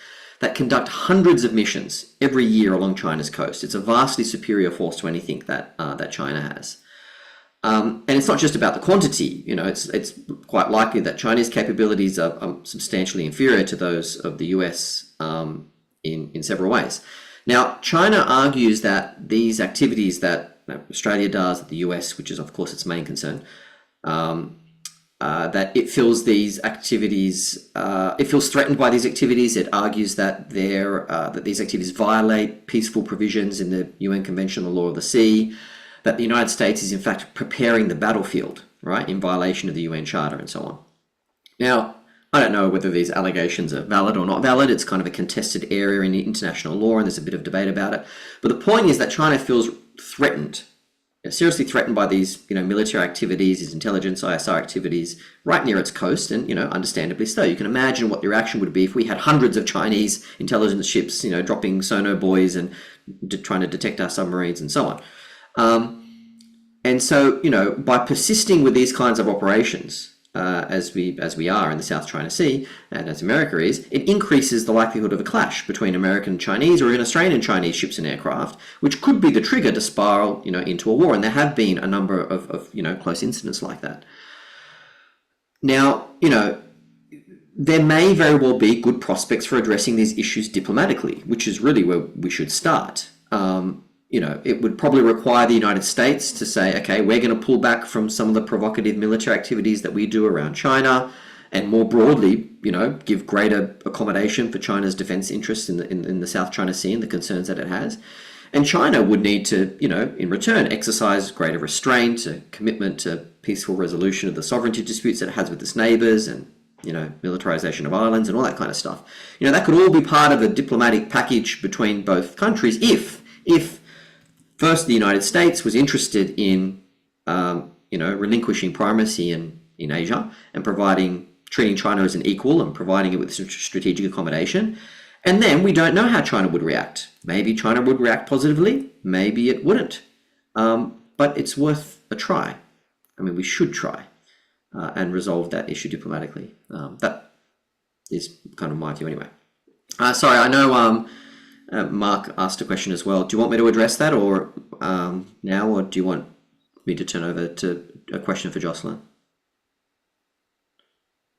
[SPEAKER 2] that conduct hundreds of missions every year along China's coast. It's a vastly superior force to anything that China has. And it's not just about the quantity. It's quite likely that Chinese capabilities are substantially inferior to those of the US in several ways. Now, China argues that these activities that Australia does, that the US, which is of course its main concern, that it feels these activities, it feels threatened by these activities. It argues that that these activities violate peaceful provisions in the UN Convention on the Law of the Sea, that the United States is in fact preparing the battlefield, right, in violation of the UN Charter and so on. Now, I don't know whether these allegations are valid or not valid. It's kind of a contested area in international law, and there's a bit of debate about it. But the point is that China feels threatened, seriously threatened by these, military activities, these intelligence ISR activities right near its coast, and, understandably so. You can imagine what the reaction would be if we had hundreds of Chinese intelligence ships, dropping sonobuoys and trying to detect our submarines and so on. And so, by persisting with these kinds of operations, as we are in the South China Sea, and as America is, it increases the likelihood of a clash between American Chinese or even Australian Chinese ships and aircraft, which could be the trigger to spiral, into a war. And there have been a number of close incidents like that. Now, there may very well be good prospects for addressing these issues diplomatically, which is really where we should start. It would probably require the United States to say, okay, we're going to pull back from some of the provocative military activities that we do around China, and more broadly, give greater accommodation for China's defense interests in the South China Sea and the concerns that it has. And China would need to, in return, exercise greater restraint, a commitment to peaceful resolution of the sovereignty disputes that it has with its neighbours, and militarization of islands and all that kind of stuff. That could all be part of a diplomatic package between both countries if first, the United States was interested in, relinquishing primacy in Asia and treating China as an equal and providing it with strategic accommodation. And then we don't know how China would react. Maybe China would react positively, maybe it wouldn't. But it's worth a try. We should try and resolve that issue diplomatically. That is kind of my view anyway. Sorry, I know Mark asked a question as well. Do you want me to address that or now, or do you want me to turn over to a question for Jocelyn?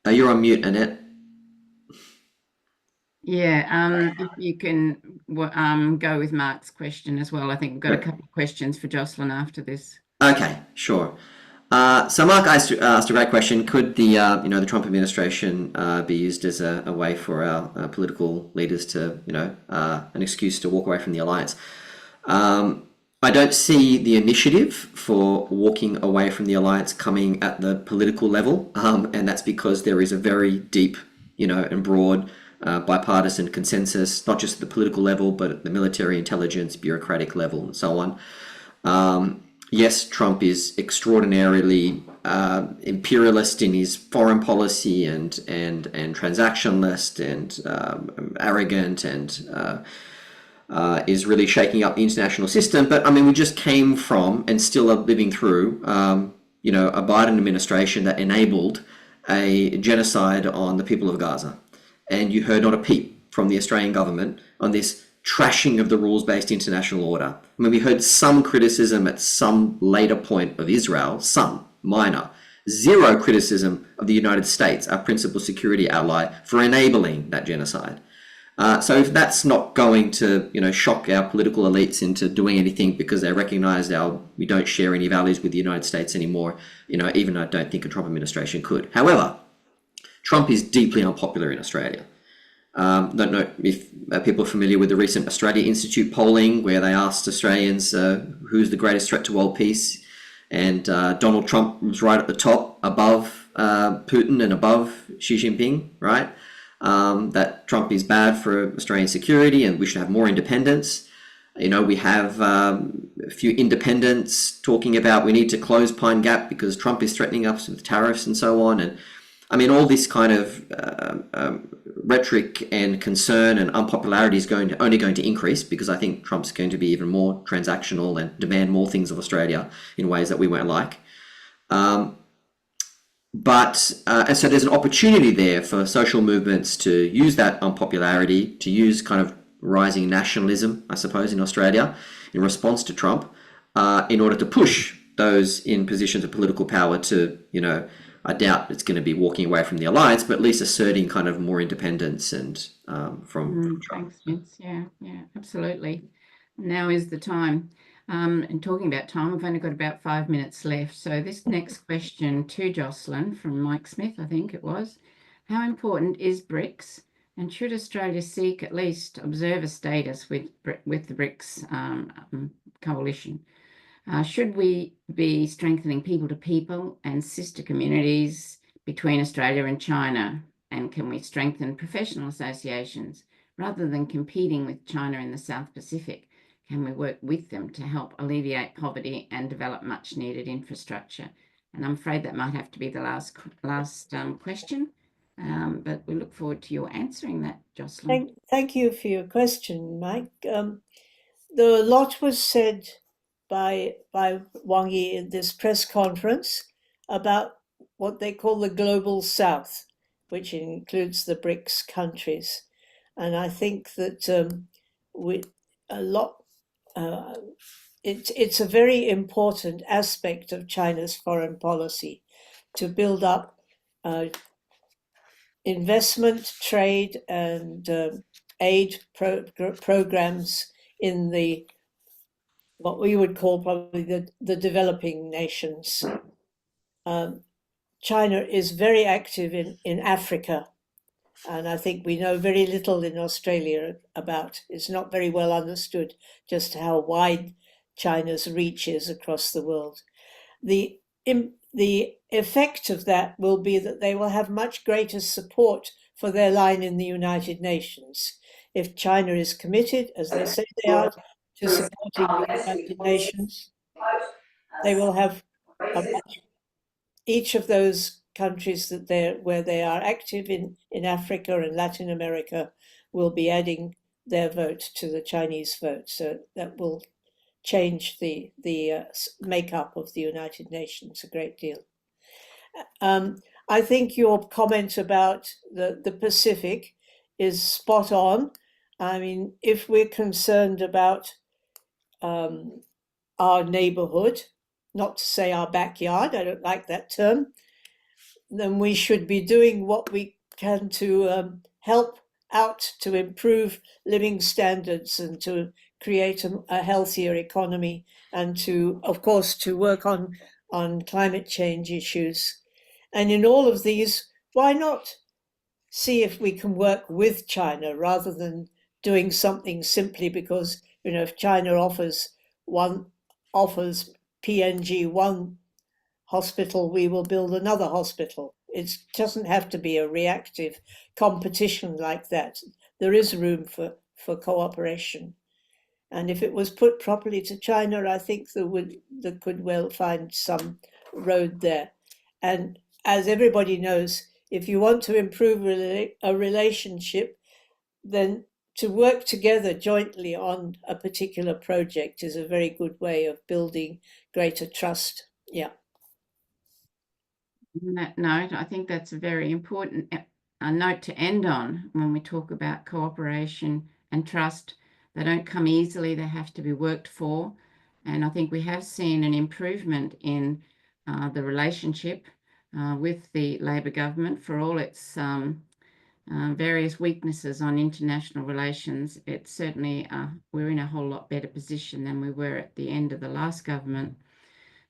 [SPEAKER 2] You're on mute, Annette.
[SPEAKER 1] Yeah, if you can go with Mark's question as well. I think we've got a couple of questions for Jocelyn after this.
[SPEAKER 2] Okay, sure. So Mark asked a great question. Could the Trump administration be used as a way for our political leaders to an excuse to walk away from the alliance? I don't see the initiative for walking away from the alliance coming at the political level, and that's because there is a very deep and broad bipartisan consensus, not just at the political level but at the military, intelligence, bureaucratic level, and so on. yes, Trump is extraordinarily imperialist in his foreign policy and transactionalist and arrogant and is really shaking up the international system. But I mean, we just came from and still are living through, a Biden administration that enabled a genocide on the people of Gaza. And you heard not a peep from the Australian government on this trashing of the rules-based international order. I mean, we heard some criticism at some later point of Israel, some minor. Zero criticism of the United States, our principal security ally, for enabling that genocide. So if that's not going to, shock our political elites into doing anything because they recognise we don't share any values with the United States anymore, even I don't think a Trump administration could. However, Trump is deeply unpopular in Australia. Don't know if people are familiar with the recent Australia Institute polling where they asked Australians who's the greatest threat to world peace, and Donald Trump was right at the top, above Putin and above Xi Jinping, right? That Trump is bad for Australian security and we should have more independence. We have a few independents talking about we need to close Pine Gap because Trump is threatening us with tariffs and so on. And I mean, all this kind of rhetoric and concern and unpopularity is only going to increase because I think Trump's going to be even more transactional and demand more things of Australia in ways that we won't like. And so there's an opportunity there for social movements to use that unpopularity, to use kind of rising nationalism, I suppose, in Australia in response to Trump, in order to push those in positions of political power to, I doubt it's going to be walking away from the alliance, but at least asserting kind of more independence and from Trump.
[SPEAKER 1] Thanks, Vince. Yeah, absolutely. Now is the time. And talking about time, we've only got about 5 minutes left. So this next question to Jocelyn from Mike Smith, I think it was, how important is BRICS, and should Australia seek at least observer status with the BRICS coalition? Should we be strengthening people-to-people and sister communities between Australia and China? And can we strengthen professional associations rather than competing with China in the South Pacific? Can we work with them to help alleviate poverty and develop much-needed infrastructure? And I'm afraid that might have to be the last question, but we look forward to your answering that, Jocelyn.
[SPEAKER 3] Thank you for your question, Mike. A lot was said by Wang Yi in this press conference about what they call the Global South, which includes the BRICS countries. And I think that it's a very important aspect of China's foreign policy to build up investment, trade, and aid programs in what we would call probably the developing nations. China is very active in Africa, and I think we know very little in Australia about. It's not very well understood just how wide China's reach is across the world. The effect of that will be that they will have much greater support for their line in the United Nations. If China is committed, as they say they are, to supporting the United Nations, they will have each of those countries where they are active in Africa and Latin America will be adding their vote to the Chinese vote. So that will change the makeup of the United Nations a great deal. I think your comment about the Pacific is spot on. I mean, if we're concerned about our neighborhood, not to say our backyard, I don't like that term, then we should be doing what we can to help out to improve living standards and to create a healthier economy, and to, of course, to work on climate change issues. And in all of these, why not see if we can work with China rather than doing something simply because, if China offers PNG one hospital, we will build another hospital. It doesn't have to be a reactive competition like that. There is room for cooperation. And if it was put properly to China, I think that could well find some road there. And as everybody knows, if you want to improve a relationship, then to work together jointly on a particular project is a very good way of building greater trust. Yeah.
[SPEAKER 1] On that note, I think that's a very important note to end on when we talk about cooperation and trust. They don't come easily, they have to be worked for. And I think we have seen an improvement in the relationship with the Labor government for all its various weaknesses on international relations. It's certainly, we're in a whole lot better position than we were at the end of the last government.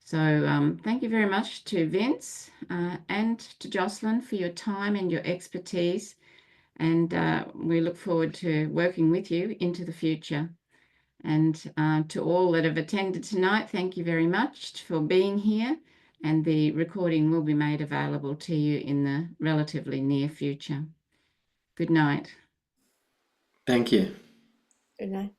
[SPEAKER 1] So thank you very much to Vince and to Jocelyn for your time and your expertise. And we look forward to working with you into the future. And to all that have attended tonight, thank you very much for being here. And the recording will be made available to you in the relatively near future. Good night.
[SPEAKER 2] Thank you.
[SPEAKER 3] Good night.